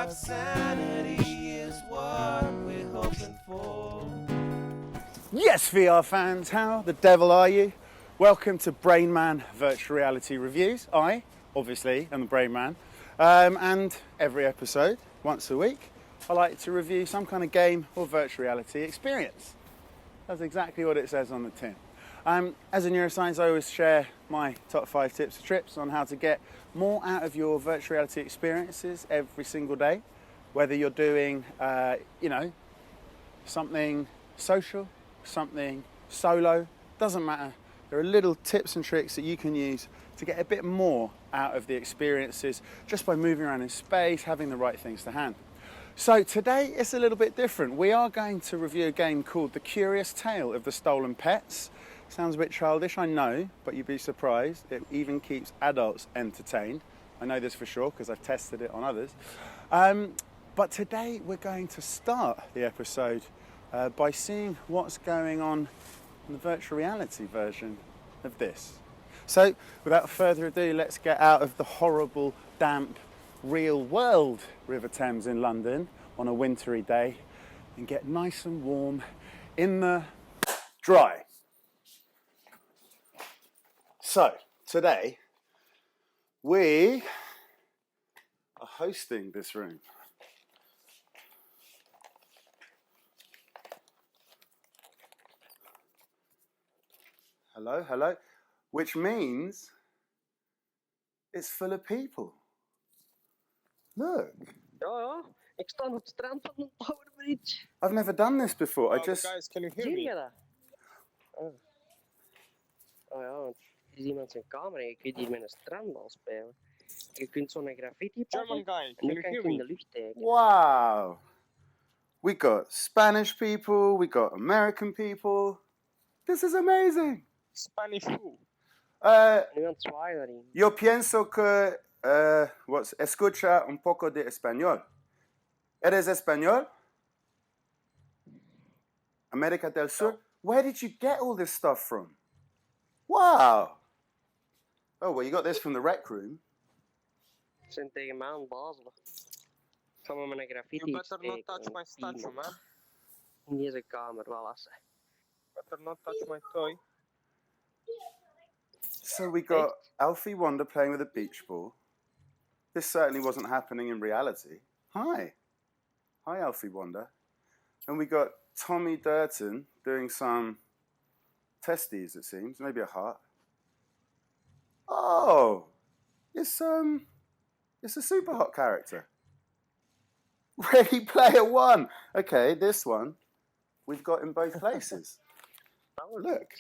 Our sanity is what we're hoping for. Yes, VR fans, how the devil are you? Welcome to Brain Man Virtual Reality Reviews. I, obviously, am the Brain Man. And every episode, once a week, I like to review some kind of game or virtual reality experience. That's exactly what it says on the tin. As a neuroscience, I always share my top 5 tips and tricks on how to get more out of your virtual reality experiences every single day. Whether you're doing, something social, something solo, doesn't matter. There are little tips and tricks that you can use to get a bit more out of the experiences just by moving around in space, having the right things to hand. So today it's a little bit different. We are going to review a game called The Curious Tale of the Stolen Pets. Sounds a bit childish, I know, but you'd be surprised. It even keeps adults entertained. I know this for sure because I've tested it on others. But today we're going to start the episode by seeing what's going on in the virtual reality version of this. So without further ado, let's get out of the horrible, damp, real world River Thames in London on a wintry day and get nice and warm in the dry. So today we are hosting this room. Hello, hello, which means it's full of people. Look. Ja, ik sta op het strand van een Tower Bridge. I've never done this before. Guys, can you hear Zie me? je dat? Oh ja, want het is iemand zijn kamer en je kunt hier met een strandbal spelen. Je kunt zo'n graffiti German pakken guy, en can dan you kan hear je in de me? lucht tekenen. Wow. We got Spanish people, we got American people. This is amazing. Spanish who? Nu aan het zwaaien daarin. Yo pienso que escucha un poco de español. ¿Eres español? America del Sur? Where did you get all this stuff from? Wow. Oh, well, you got this from the rec room. Ze zijn tegen mij aan het bazelen. Ik ga met mijn graffiti You better not steken touch my en statue, teamen. man. In deze kamer, wel lassen. Better not touch my toy. So we got Alfie Wonder playing with a beach ball. This certainly wasn't happening in reality. Hi. Hi, Alfie Wonder. And we got Tommy Durton doing some testes, it seems. Maybe a heart. Oh, it's a super hot character. Ready Player One. Okay, this one we've got in both places. Look.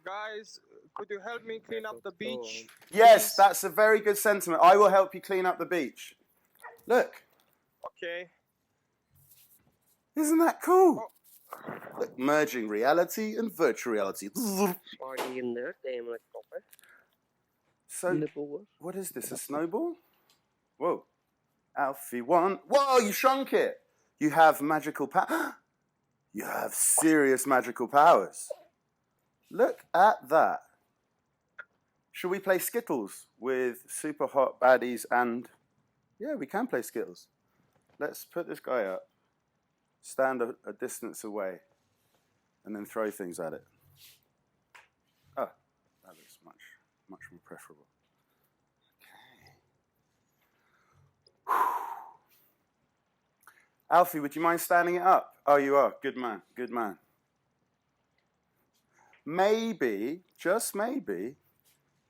Guys, could you help me clean up the beach? Yes, that's a very good sentiment. I will help you clean up the beach. Look. Okay. Isn't that cool? Look, merging reality and virtual reality. Zwaar hier in de lucht tegen mijn kop, hè. So, Nippel. what is this, a snowball? Whoa. Alfie One. Whoa, you shrunk it. You have magical power. You have serious magical powers. Look at that. Should we play Skittles with super hot baddies and... Yeah, we can play Skittles. Let's put this guy up. Stand a distance away. And then throw things at it. Oh, that looks much more preferable. Okay. Alfie, would you mind standing it up? Oh, you are. Good man. Good man. Maybe, just maybe,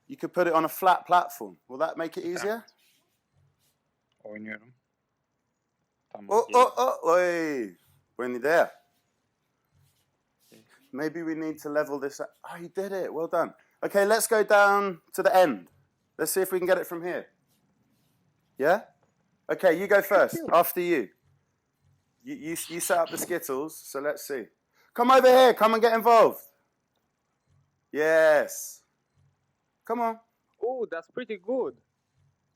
you could put it on a flat platform. Will that make it easier? Oynuyorum. Tamam. Oi. Buena idea. Maybe we need to level this up. Oh, you did it. Well done. Okay, let's go down to the end. Let's see if we can get it from here. Yeah? Okay, you go first. After you. You set up the Skittles, so let's see. Come over here. Come and get involved. Yes. Come on. Oh, that's pretty good.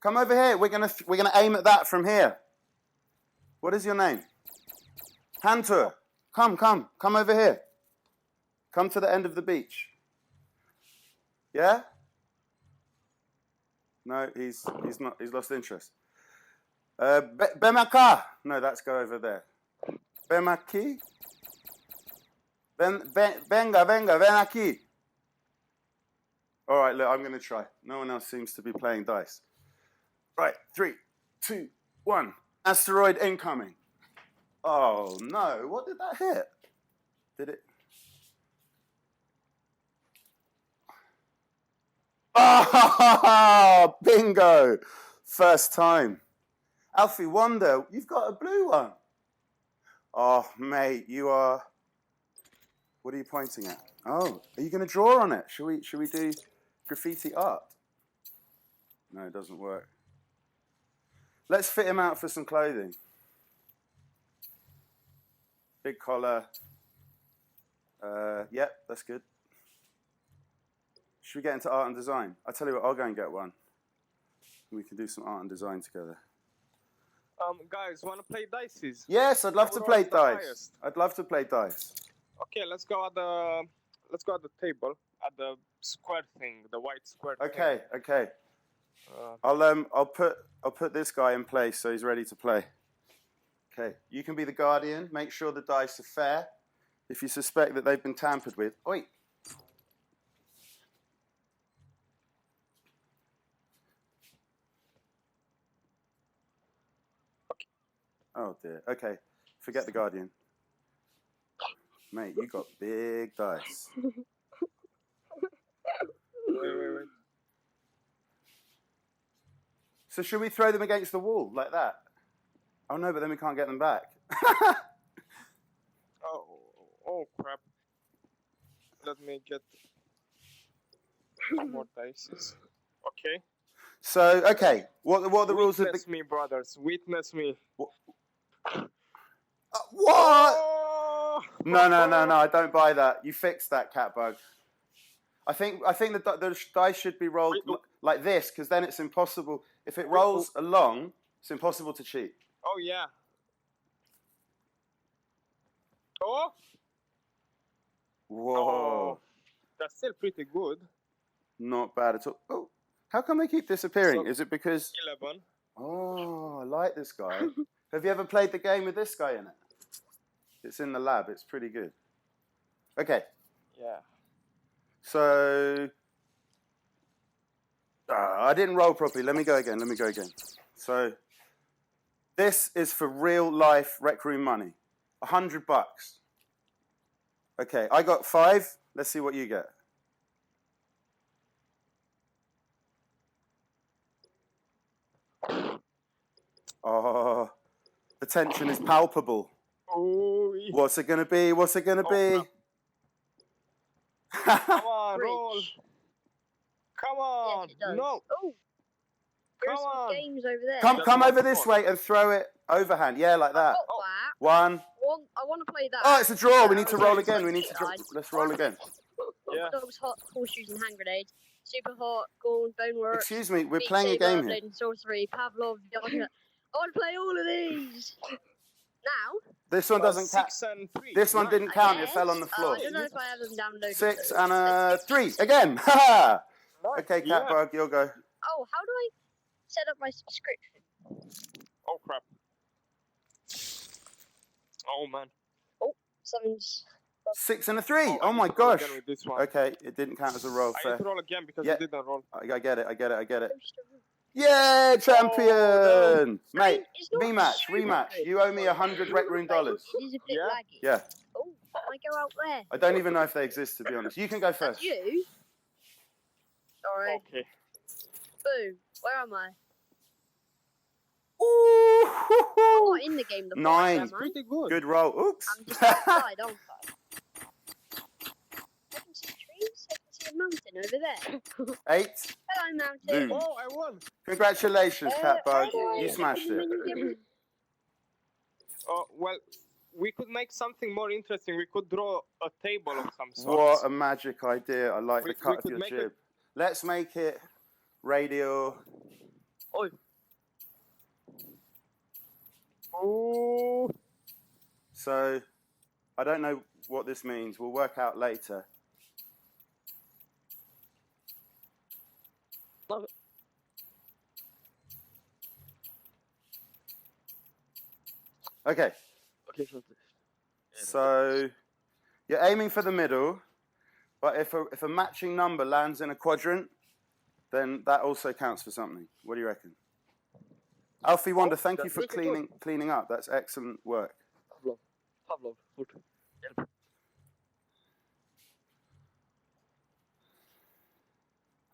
Come over here. We're gonna aim at that from here. What is your name? Hantur. Come over here. Come to the end of the beach. Yeah? No, he's not. He's lost interest. Bemaka. No, that's go over there. Bemaki. Venga, ven aquí. All right, look, I'm going to try. No one else seems to be playing dice. Right, 3, 2, 1. Asteroid incoming. Oh, no. What did that hit? Did it? Oh, bingo. First time. Alfie Wonder, you've got a blue one. Oh, mate, you are... What are you pointing at? Oh, are you going to draw on it? Should we do graffiti art? No, it doesn't work. Let's fit him out for some clothing. Big collar. Yep, that's good. Should we get into art and design? I tell you what, I'll go and get one. We can do some art and design together. Guys, wanna play dices? Yes, I'd love to play the dice. highest? I'd love to play dice. Okay, let's go at the table, at the square thing, the white square thing. Okay. I'll put this guy in place so he's ready to play. Okay, you can be the guardian. Make sure the dice are fair. If you suspect that they've been tampered with, oi. Oh dear. Okay, forget the guardian. Mate, you got big dice. Wait. So should we throw them against the wall like that? Oh no, but then we can't get them back. Oh crap. Let me get some more dices. Okay. So, okay, what are the rules of the... Witness me, brothers. Witness me. What? Oh! No, I don't buy that. You fixed that, Catbug. I think the dice should be rolled like this, because then it's impossible. If it rolls along, it's impossible to cheat. Oh, yeah. Oh! Whoa. Oh, that's still pretty good. Not bad at all. Oh, how come they keep disappearing? So, Is it because... 11. Oh, I like this guy. Have you ever played the game with this guy in it? It's in the lab. It's pretty good. Okay. Yeah. So... I didn't roll properly. Let me go again. So, this is for real life Rec Room money. $100. Okay, I got 5. Let's see what you get. Oh, the tension is palpable. Oh, What's it gonna be? Come on, Bridge. roll. Come on. Yes, it does. No. Oh, there's Come some on. games over there. Come over this way and throw it overhand. Yeah, like that. Got that. 1. I want to play that. Oh, it's a draw. We need to Okay, roll it's again. like Let's roll again. Yeah. Dogs, hot horseshoes and hand grenades. Super hot, gaunt, bonework. Excuse me, we're Beat playing a Saber, game here. Blade and sorcery, Pavlov, Yaka. I want to play all of these. Now. This one doesn't count. 6 and 3. This one Nice. didn't count. It fell on the I floor. don't know if I have them downloaded. 6 though. and a 3 again. Ha! Nice. Okay, Yeah. Catbug, you'll go. Oh, how do I set up my subscription? Oh, crap. Oh, man. Something's. 6 and a 3. I Oh need my to roll gosh. again with this one. Okay, it didn't count as a roll. I Fair. need to roll again because Yeah. you didn't roll. I get it. supposed to- Yay, champion! Mate, It's not rematch. super You owe me $100 Rec Room dollars. It is a bit Yeah. laggy. Yeah. Oh, I go out there. I don't even know if they exist, to be honest. You can go That's first. you. Sorry. Okay. Boom. Where am I? Ooh, I'm not in the game. The 9. Am I? Pretty good. Good roll. Oops. I'm just outside, aren't I? I can see trees. I can see a mountain over there. 8. Hello, mountain. Boom. Oh, I won. Congratulations, Catbug. how do I- You smashed it. Oh, well, we could make something more interesting. We could draw a table of some sort. What a magic idea. I like We- the cut we of could your make jib. Let's make it radio. Oi. Oh. So, I don't know what this means. We'll work out later. Okay, Okay, so you're aiming for the middle, but if a matching number lands in a quadrant, then that also counts for something. What do you reckon? Alfie Wonder, thank you that's for really cleaning up. That's excellent work. Pavlov, good. Help.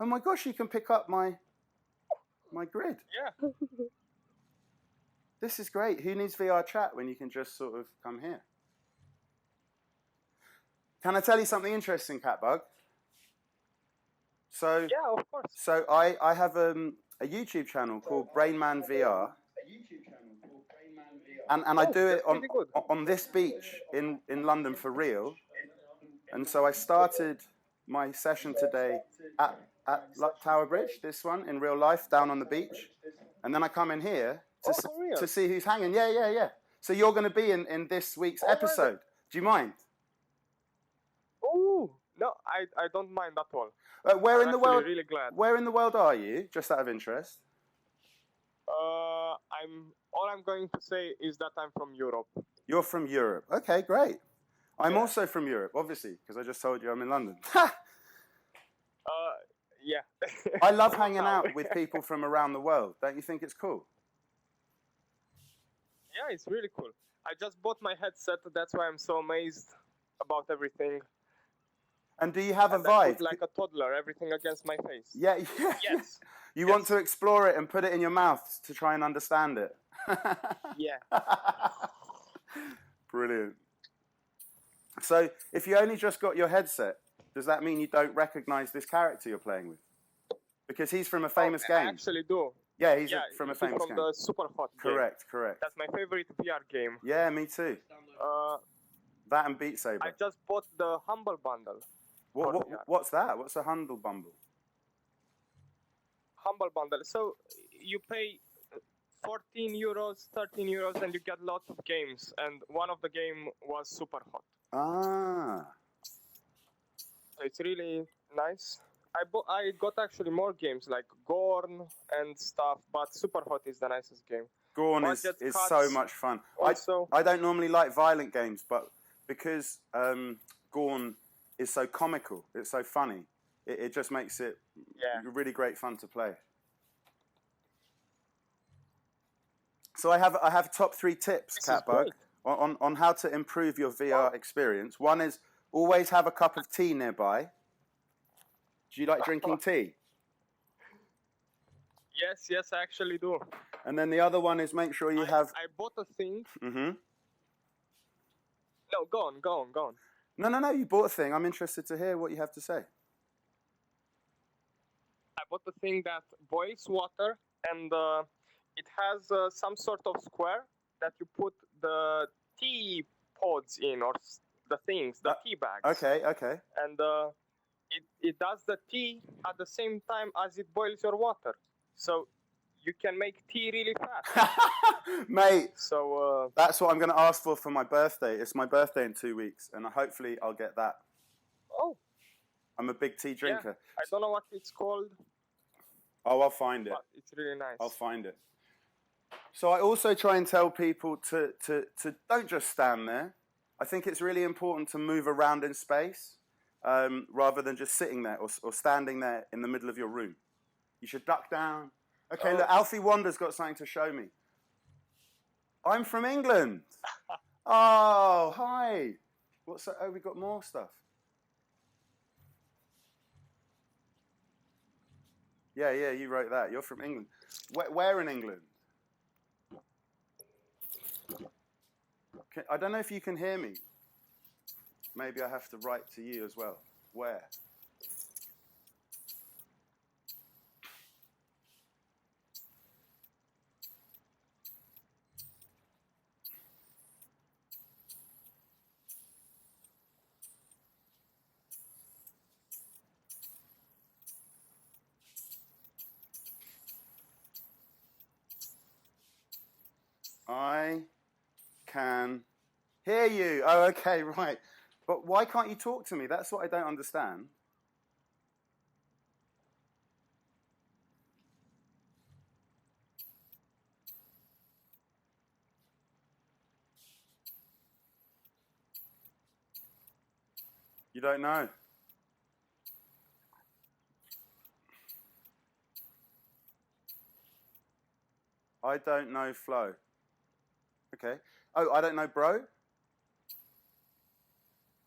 Oh my gosh, you can pick up my grid. Yeah. This is great. Who needs VR chat when you can just sort of come here? Can I tell you something interesting, Catbug? So, Yeah, of course. so I have a YouTube channel called Brainman VR, and I do it that's really good. on this beach in London for real. And so I started my session today at Tower Bridge, this one in real life, down on the beach, and then I come in here For real? to see who's hanging. Yeah. So you're going to be in this week's episode. Do you mind? Oh no, I don't mind at all. Where I'm in the actually world? really glad. Where in the world are you? Just out of interest. All I'm going to say is that I'm from Europe. You're from Europe. Okay, great. I'm Yeah. also from Europe, obviously, because I just told you I'm in London. Yeah. I love hanging out with people from around the world. Don't you think it's cool? Yeah, it's really cool. I just bought my headset. That's why I'm so amazed about everything. And do you have a And I Vive? put like a toddler, everything against my face. Yeah. Yes. You Yes. want to explore it and put it in your mouth to try and understand it. Yeah. Brilliant. So, if you only just got your headset, does that mean you don't recognize this character you're playing with? Because he's from a famous I game. actually do. Yeah, he's from a he's famous from game. the Super Hot game. Correct. That's my favorite VR game. Yeah, me too. That and Beat Saber. I just bought the Humble Bundle. What's that? What's a Humble Bundle? Humble Bundle. So you pay 14 euros, 13 euros, and you get lots of games. And one of the game was Super Hot. Ah. So it's really nice. I got actually more games like Gorn and stuff, but Super Hot is the nicest game. Gorn is so much fun. Also, I don't normally like violent games, but because Gorn is so comical, it's so funny, it just makes it really great fun to play. So I have top 3 tips, Catbug, on how to improve your VR experience. One is always have a cup of tea nearby. Do you like drinking tea? Yes, I actually do. And then the other one is make sure you have... I bought a thing. Mm-hmm. No, go on. No, you bought a thing. I'm interested to hear what you have to say. I bought a thing that boils water, and it has some sort of square that you put the tea pods in, or the things, the tea bags. Okay. And it does the tea at the same time as it boils your water. So you can make tea really fast. Mate, so that's what I'm going to ask for my birthday. It's my birthday in 2 weeks, and hopefully I'll get that. Oh. I'm a big tea drinker. Yeah, I don't know what it's called. Oh, I'll find it. But it's really nice. I'll find it. So I also try and tell people to don't just stand there. I think it's really important to move around in space rather than just sitting there or standing there in the middle of your room. You should duck down. Okay, look, Alfie Wander's got something to show me. I'm from England. Oh, hi. What's that? Oh, we got more stuff. Yeah, you wrote that. You're from England. Where in England? I don't know if you can hear me. Maybe I have to write to you as well. Where? I can hear you. Oh, okay, right. But why can't you talk to me? That's what I don't understand. You don't know? I don't know flow. Okay. Oh, I don't know bro?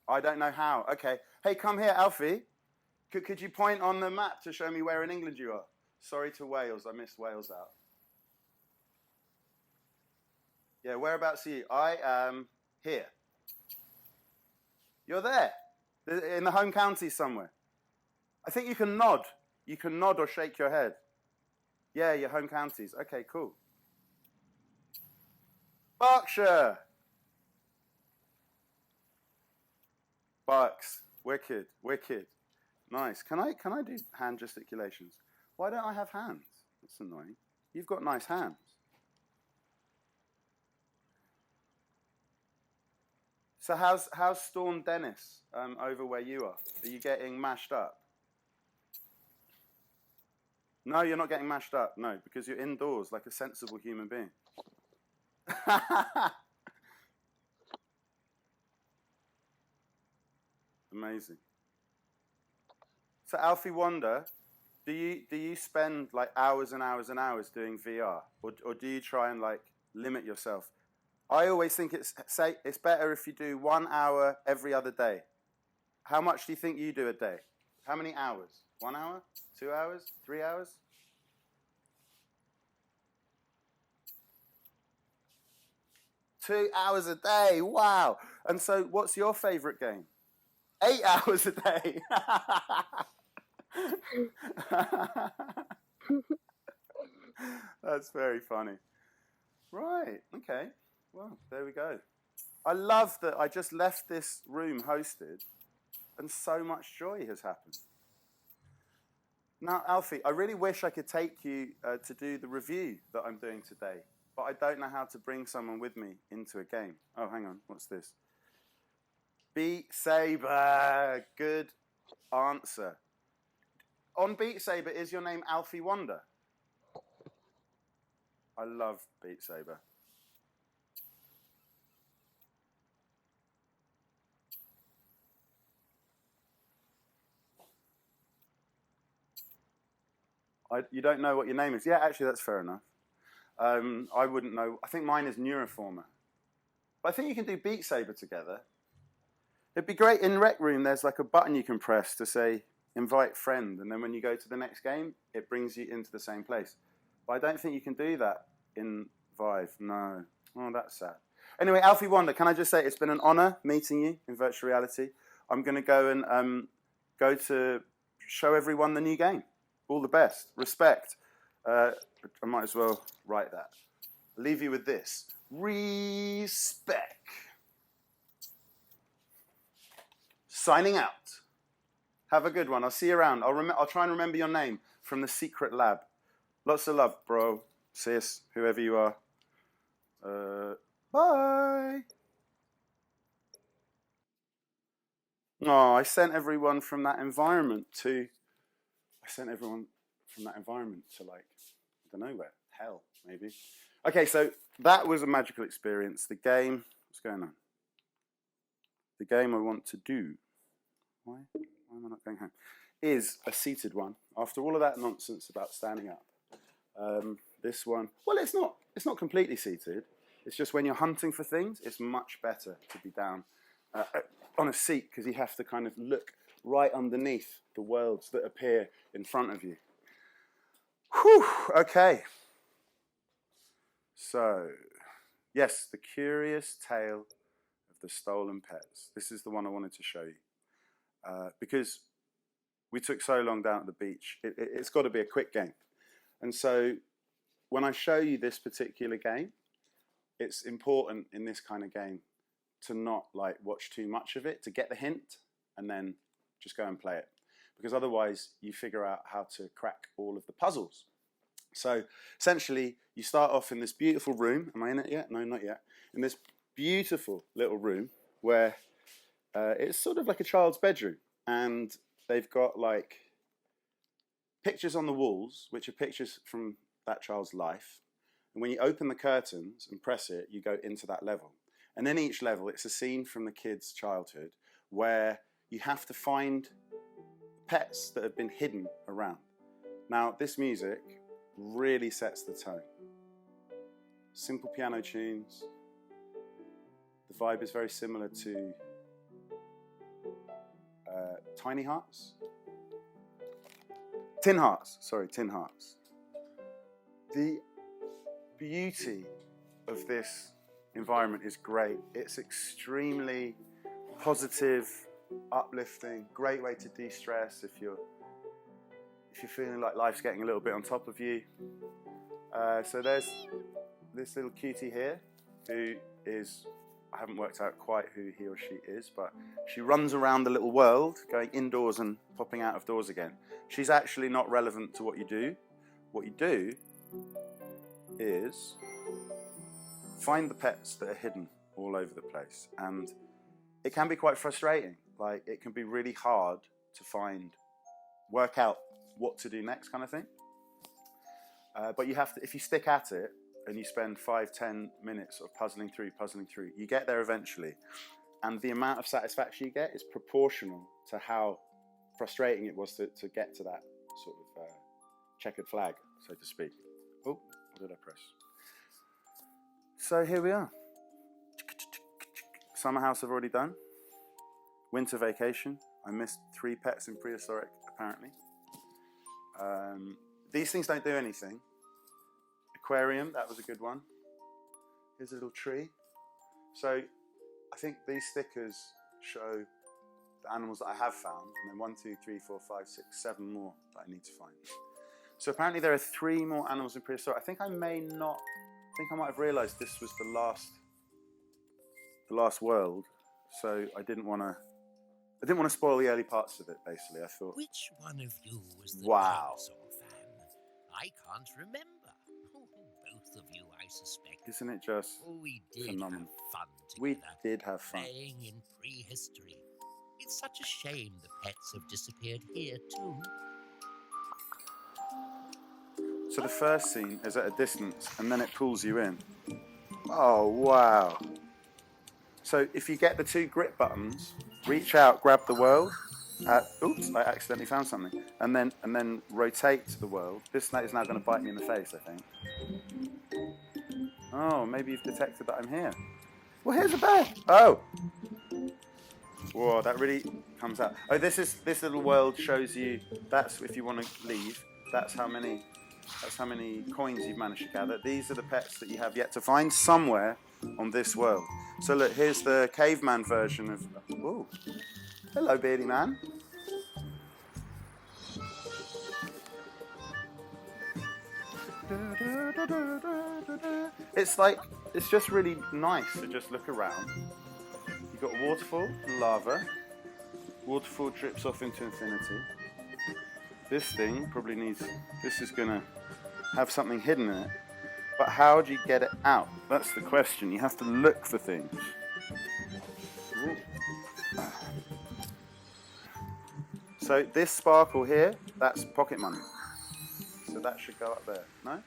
I don't know how. Okay. Hey, come here, Alfie. Could you point on the map to show me where in England you are? Sorry to Wales. I missed Wales out. Yeah, whereabouts are you? I am here. You're there. In the home county somewhere. I think you can nod. You can nod or shake your head. Yeah, your home counties. Okay, cool. Berkshire. Bucks. Wicked, wicked. Nice. Can I do hand gesticulations? Why don't I have hands? That's annoying. You've got nice hands. So how's Storm Dennis over where you are? Are you getting mashed up? No, you're not getting mashed up. No, because you're indoors like a sensible human being. Amazing. So Alfie Wonder, do you spend like hours and hours and hours doing VR, or do you try and like limit yourself? I always think it's better if you do 1 hour every other day. How much do you think you do a day? How many hours? 1 hour? 2 hours? 3 hours? 2 hours a day. Wow. And so what's your favorite game? 8 hours a day. That's very funny. Right. Okay. Well, there we go. I love that I just left this room hosted and so much joy has happened. Now, Alfie, I really wish I could take you to do the review that I'm doing today, but I don't know how to bring someone with me into a game. Oh, hang on. What's this? Beat Saber. Good answer. On Beat Saber, is your name Alfie Wonder? I love Beat Saber. You don't know what your name is? Yeah, actually, that's fair enough. I wouldn't know. I think mine is Neuroformer. But I think you can do Beat Saber together. It'd be great in Rec Room. There's like a button you can press to say invite friend, and then when you go to the next game, it brings you into the same place. But I don't think you can do that in Vive. No. Oh, that's sad. Anyway, Alfie Wonder, can I just say it's been an honor meeting you in virtual reality. I'm going to go and go to show everyone the new game. All the best. Respect. I might as well write that. I'll leave you with this. Respect. Signing out. Have a good one. I'll see you around. I'll try and remember your name from the secret lab. Lots of love, bro, sis, whoever you are. Bye. Oh, I sent everyone from that environment to like, I don't know where, hell, maybe. Okay, so that was a magical experience. The game, what's going on? The game I want to do, why am I not going home, is a seated one. After all of that nonsense about standing up, this one, well, it's not completely seated. It's just when you're hunting for things, it's much better to be down on a seat because you have to kind of look right underneath the worlds that appear in front of you. Whew, okay. So, yes, The Curious Tale of the Stolen Pets. This is the one I wanted to show you. Because we took so long down at the beach, it's got to be a quick game. And so, when I show you this particular game, it's important in this kind of game to not like watch too much of it, to get the hint, and then just go and play it. Because otherwise, you figure out how to crack all of the puzzles. So essentially, you start off in this beautiful room. Am I in it yet? No, not yet. In this beautiful little room where it's sort of like a child's bedroom. And they've got like pictures on the walls, which are pictures from that child's life. And when you open the curtains and press it, you go into that level. And then each level, it's a scene from the kid's childhood where you have to find pets that have been hidden around. Now, this music really sets the tone. Simple piano tunes. The vibe is very similar to Tin Hearts. The beauty of this environment is great. It's extremely positive, uplifting, great way to de-stress if you're feeling like life's getting a little bit on top of you. So there's this little cutie here who is, I haven't worked out quite who he or she is, but she runs around the little world, going indoors and popping out of doors again. She's actually not relevant to what you do. What you do is find the pets that are hidden all over the place, and it can be quite frustrating. Like, it can be really hard to work out what to do next, kind of thing. But you have to, if you stick at it and you spend 5-10 minutes of puzzling through, you get there eventually, and the amount of satisfaction you get is proportional to how frustrating it was to get to that sort of checkered flag, so to speak. Oh, what did I press? So here we are. Summer house I've already done. Winter vacation. I missed 3 pets in prehistoric, apparently. These things don't do anything. Aquarium, that was a good one. Here's a little tree. So I think these stickers show the animals that I have found, and then 1, 2, 3, 4, 5, 6, 7 more that I need to find. So apparently there are 3 more animals in prehistoric. I think I might have realised this was the last world, so I didn't want to spoil the early parts of it. Basically, I thought. Which one of you was the Wow. dinosaur fan? I can't remember. Both of you, I suspect. Isn't it just We did phenomenal? have fun together. We did have fun. Playing in prehistory. It's such a shame the pets have disappeared here too. So the first scene is at a distance, and then it pulls you in. Oh wow! So if you get the 2 grip buttons, reach out, grab the world. Oops! I accidentally found something. And then rotate the world. This is now going to bite me in the face, I think. Oh, maybe you've detected that I'm here. Well, here's a bed. Oh. Whoa, that really comes out. Oh, this little world shows you. That's if you want to leave. That's how many coins you've managed to gather. These are the pets that you have yet to find somewhere on this world. So look, here's the caveman version of. Ooh. Hello, beardy man. It's just really nice to just look around. You've got a waterfall and lava. Waterfall drips off into infinity. This thing probably needs, this is gonna have something hidden in it. But how do you get it out? That's the question. You have to look for things. Ooh. So this sparkle here, that's pocket money. So that should go up there. No?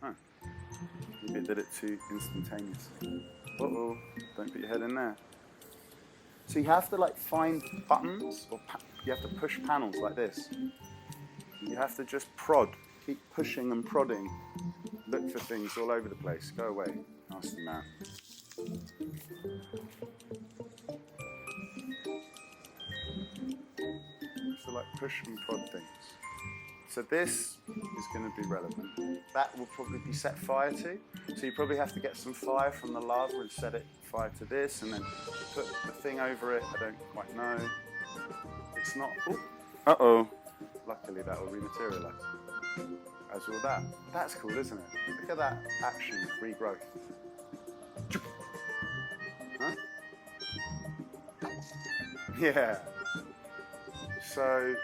Oh. Maybe it did it too instantaneously. Uh-oh, don't put your head in there. So you have to like find buttons, or you have to push panels like this. You have to just prod, keep pushing and prodding. Look for things all over the place. Go away, nasty man. So like push and prod things. So this is going to be relevant. That will probably be set fire to. So you probably have to get some fire from the lava and set it fire to this, and then put the thing over it. I don't quite know. It's not. Ooh. Uh-oh. Luckily that will rematerialize. As will that. That's cool, isn't it? Look at that action, regrowth. Huh? Yeah. So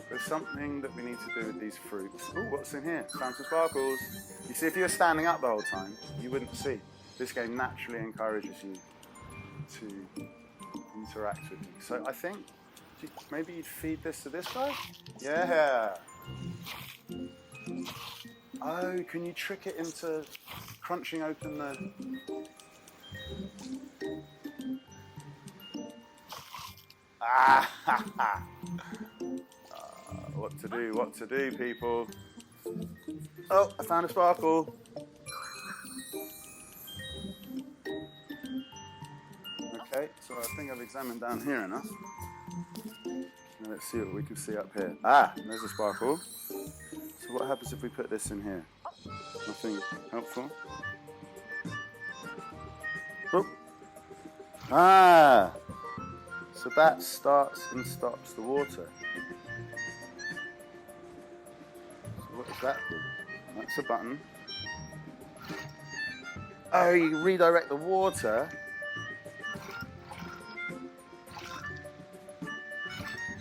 there's something that we need to do with these fruits. Oh, what's in here? Found some sparkles. You see, if you were standing up the whole time, you wouldn't see. This game naturally encourages you to interact with me. So I think maybe you'd feed this to this guy? Yeah. Oh, can you trick it into crunching open the... What to do, people? Oh, I found a sparkle. Okay, so I think I've examined down here enough. Now let's see what we can see up here. There's a sparkle. So what happens if we put this in here? Nothing helpful? Oop. So that starts and stops the water. So what does that do? That's a button. Oh, you redirect the water.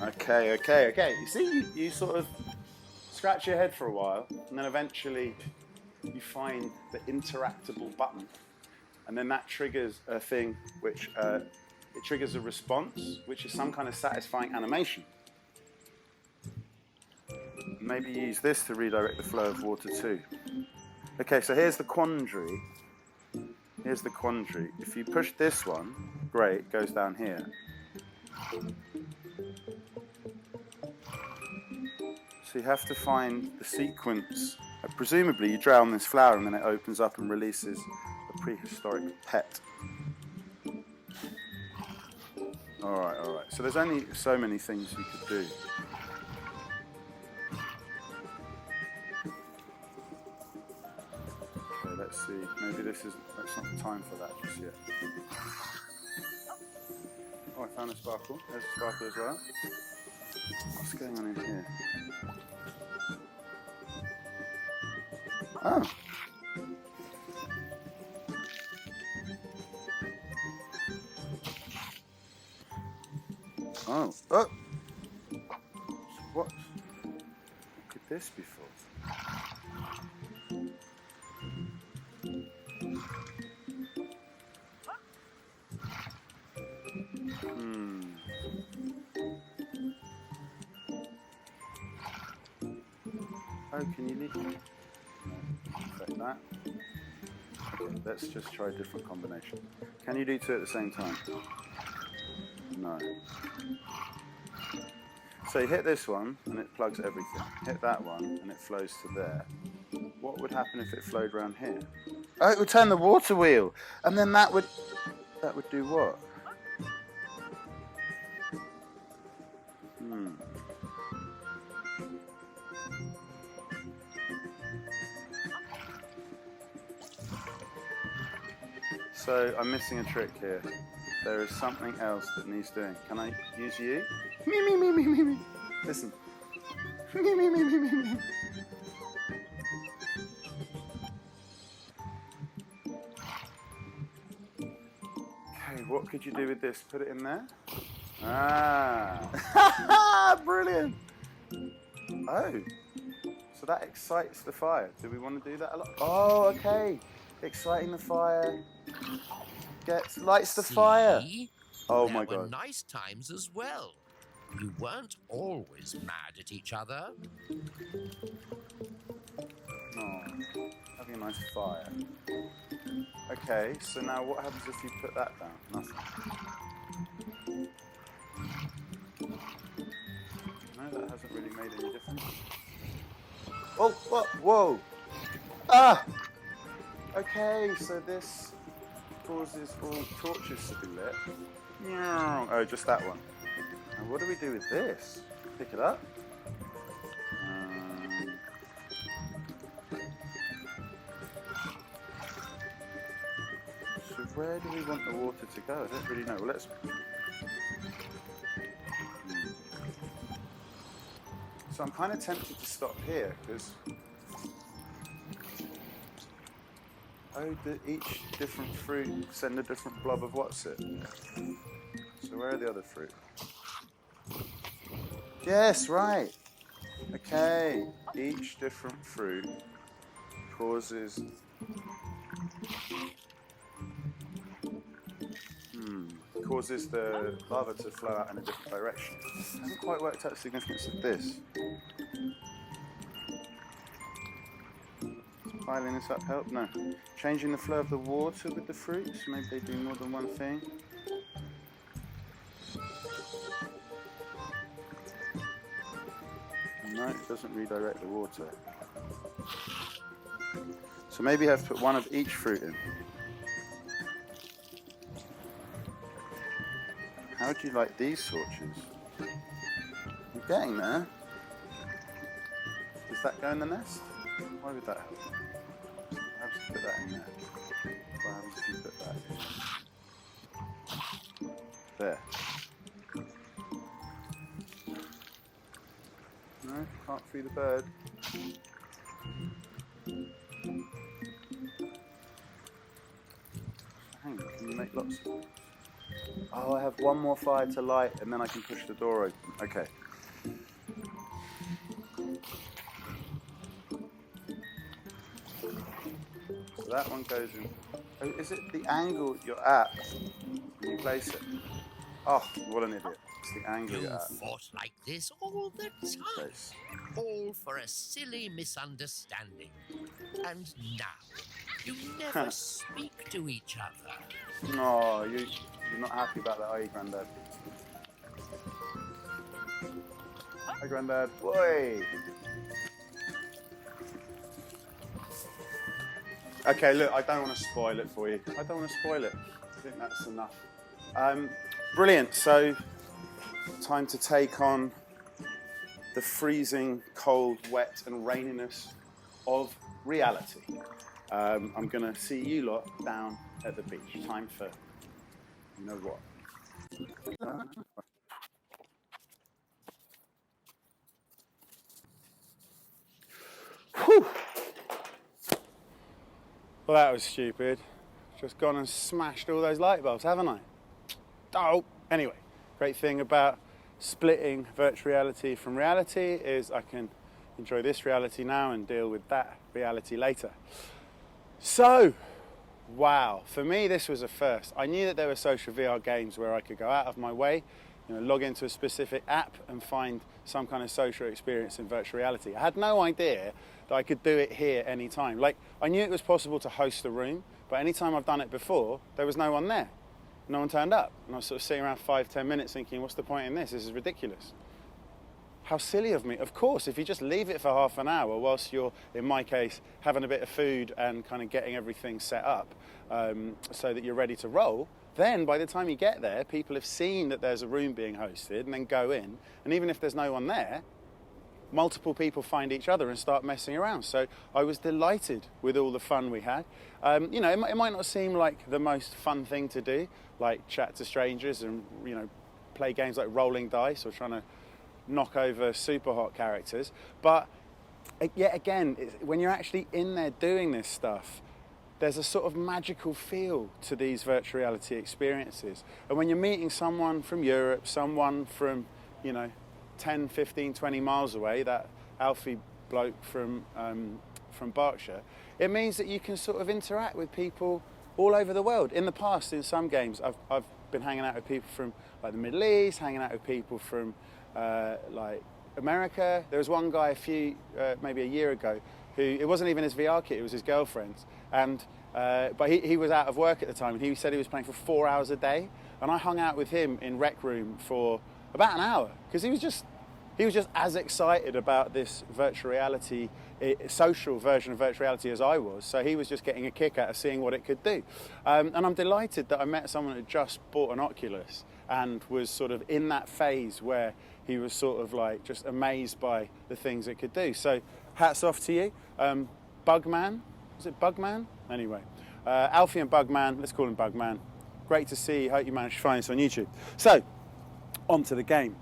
Okay. You see, you sort of scratch your head for a while, and then eventually you find the interactable button. And then that triggers a thing which, it triggers a response, which is some kind of satisfying animation. Maybe use this to redirect the flow of water too. Okay, so here's the quandary. If you push this one, great, it goes down here. So you have to find the sequence. Presumably you drown this flower and then it opens up and releases a prehistoric pet. Alright. So there's only so many things you could do. Okay, let's see. Maybe that's not the time for that just yet. Oh, I found a sparkle. There's a sparkle as well. What's going on in here? Oh. What could this be for? Oh, can you leave? Affect that. Okay, let's just try a different combination. Can you do two at the same time? No. So you hit this one and it plugs everything. Hit that one and it flows to there. What would happen if it flowed around here? Oh, it would turn the water wheel, and then that would do what? So I'm missing a trick here. There is something else that needs doing. Can I use you? Me. Listen. Me. Okay, what could you do with this? Put it in there? Brilliant. Oh, so that excites the fire. Do we want to do that a lot? Oh, okay. Exciting the fire. Lights the fire. Oh my God. There were nice times as well. You weren't always mad at each other. Oh, having a nice fire. Okay, so now what happens if you put that down? Nothing. No, that hasn't really made any difference. Oh, what? Whoa! Okay, so this causes all torches to be lit. Oh, just that one. And what do we do with this? Pick it up? So where do we want the water to go? I don't really know. Well, let's... So I'm kind of tempted to stop here, because... Oh, each different fruit send a different blob of what's it? So where are the other fruit? Yes, right. Okay, each different fruit causes... causes the lava to flow out in a different direction. I haven't quite worked out the significance of this. Piling this up help? No. Changing the flow of the water with the fruits? Maybe they do more than one thing. No, it doesn't redirect the water. So maybe you have to put one of each fruit in. How would you like these torches? You're getting there. Does that go in the nest? Why would that help? How would you put that in there? Why would you put that in? There. No, can't feed the bird. Hang on, can you make lots of... Oh, I have one more fire to light and then I can push the door open. Okay. So that one goes in. Oh, is it the angle you're at when you place it? Oh, what an idiot. It's the angle You you're at. fought like this all the time. Place. All for a silly misunderstanding. And now, you never speak to each other. No, you're not happy about that, are you, Grandad? Hi, Grandad. Boy. Okay, look, I don't want to spoil it for you. I don't want to spoil it. I think that's enough. Brilliant. So, time to take on the freezing, cold, wet, and raininess of reality. I'm going to see you lot down at the beach. Time for, you know what? Whew. Well, that was stupid. Just gone and smashed all those light bulbs, haven't I? Oh, anyway, great thing about splitting virtual reality from reality is I can enjoy this reality now and deal with that reality later. So, wow, for me this was a first. I knew that there were social VR games where I could go out of my way, log into a specific app and find some kind of social experience in virtual reality. I had no idea that I could do it here anytime. Like, I knew it was possible to host a room, but anytime I've done it before, there was no one there. No one turned up. And I was sort of sitting around 5-10 minutes thinking, what's the point in this? This is ridiculous. How silly of me. Of course, if you just leave it for half an hour whilst you're, in my case, having a bit of food and kind of getting everything set up so that you're ready to roll, then by the time you get there, people have seen that there's a room being hosted and then go in. And even if there's no one there, multiple people find each other and start messing around. So I was delighted with all the fun we had. It might not seem like the most fun thing to do, like chat to strangers and, play games like rolling dice or trying to knock over super hot characters. But yet again, when you're actually in there doing this stuff, there's a sort of magical feel to these virtual reality experiences. And when you're meeting someone from Europe, someone from, 10, 15, 20 miles away, that Alfie bloke from Berkshire, it means that you can sort of interact with people all over the world. In the past, in some games, I've been hanging out with people from like the Middle East, hanging out with people from like America. There was one guy maybe a year ago, who, it wasn't even his VR kit, it was his girlfriend's. But he was out of work at the time, and he said he was playing for 4 hours a day. And I hung out with him in Rec Room for about an hour, because he was just as excited about this virtual reality, social version of virtual reality as I was. So he was just getting a kick out of seeing what it could do. And I'm delighted that I met someone who just bought an Oculus and was sort of in that phase where he was sort of like just amazed by the things it could do. So hats off to you. Bugman, was it Bugman? Anyway, Alfie and Bugman, let's call him Bugman. Great to see you, hope you managed to find us on YouTube. So, on to the game.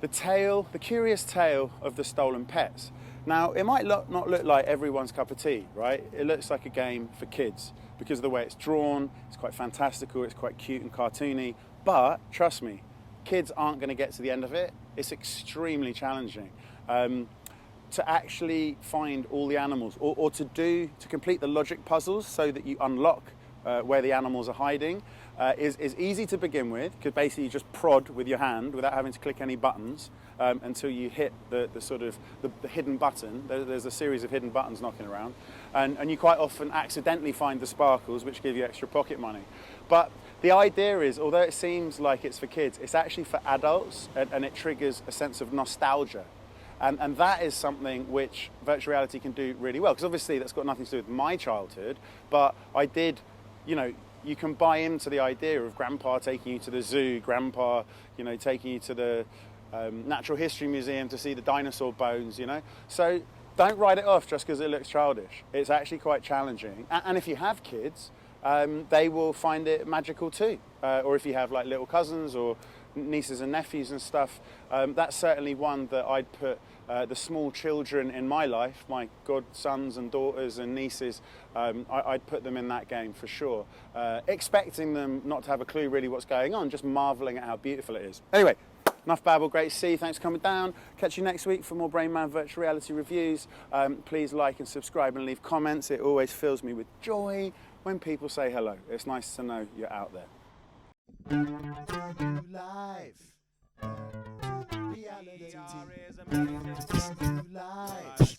The curious tale of the stolen pets. Now, it might not look like everyone's cup of tea, right? It looks like a game for kids because of the way it's drawn, it's quite fantastical, it's quite cute and cartoony, but trust me, kids aren't going to get to the end of it. It's extremely challenging. To actually find all the animals or to complete the logic puzzles so that you unlock where the animals are hiding is easy to begin with, because basically you just prod with your hand without having to click any buttons until you hit the hidden button. There's a series of hidden buttons knocking around, and you quite often accidentally find the sparkles, which give you extra pocket money. But the idea is, although it seems like it's for kids, it's actually for adults, and it triggers a sense of nostalgia. And that is something which virtual reality can do really well, because obviously that's got nothing to do with my childhood, but I did, you know, you can buy into the idea of grandpa taking you to the zoo, grandpa, you know, taking you to the Natural History Museum to see the dinosaur bones, you know. So don't write it off just because it looks childish. It's actually quite challenging. And if you have kids, they will find it magical too. Or if you have like little cousins or nieces and nephews and stuff, that's certainly one that I'd put the small children in my life, my godsons and daughters and nieces, I'd put them in that game for sure. Expecting them not to have a clue really what's going on, just marvelling at how beautiful it is. Anyway, enough babble, great to see you, thanks for coming down. Catch you next week for more Brain Man virtual reality reviews. Please like and subscribe and leave comments. It always fills me with joy when people say hello. It's nice to know you're out there. Live. Reality. VR is amazing. Live.